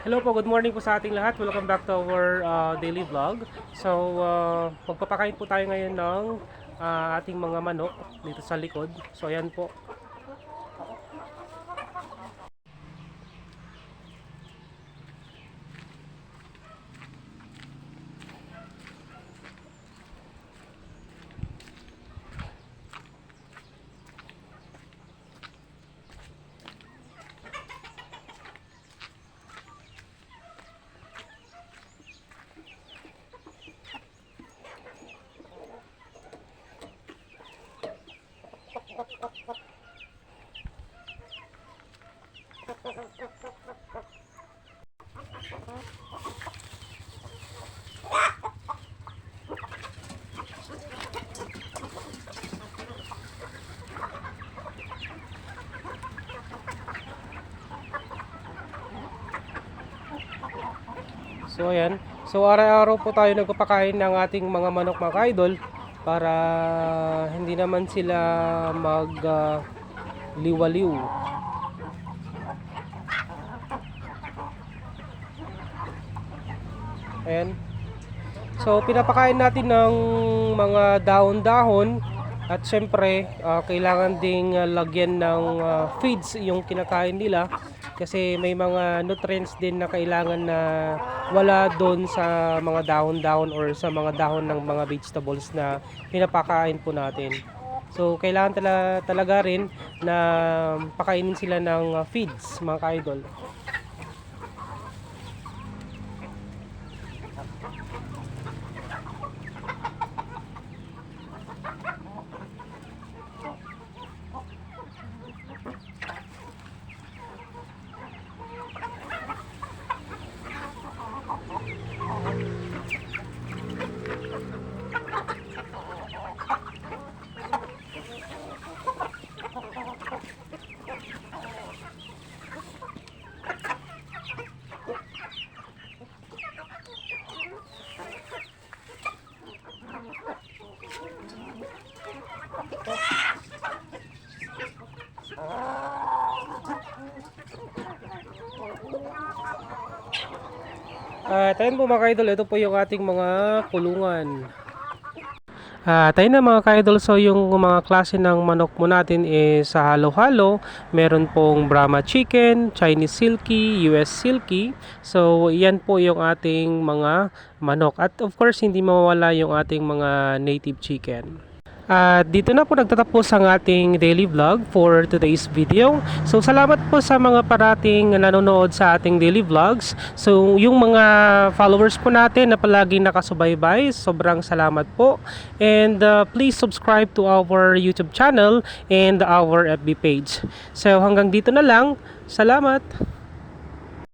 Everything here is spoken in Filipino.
Hello po, good morning po sa ating lahat. Welcome back to our daily vlog. So, magpapakain po tayo ngayon ng ating mga manok dito sa likod. So, ayan po. So ayan. So araw-araw po tayo nagpapakain ng ating mga manok mga ka-idol para hindi naman sila mag liwaliw. Ayan. So pinapakain natin ng mga dahon-dahon at syempre kailangan ding lagyan ng feeds yung kinakain nila kasi may mga nutrients din na kailangan na wala doon sa mga dahon-dahon or sa mga dahon ng mga vegetables na pinapakain po natin. So kailangan talaga rin na pakainin sila ng feeds mga ka-idol. Tayo po mga ka-idol, ito po yung ating mga kulungan. Tayo na mga ka-idol, so yung mga klase ng manok mo natin is sa halo-halo. Meron pong Brahma chicken, Chinese silky, US silky. So yan po yung ating mga manok. At of course hindi mawala yung ating mga native chicken. Dito na po nagtatapos ang ating daily vlog for today's video. So salamat po sa mga parating nanonood sa ating daily vlogs. So yung mga followers po natin na palaging nakasubaybay, sobrang salamat po. And please subscribe to our YouTube channel and our FB page. So hanggang dito na lang. Salamat!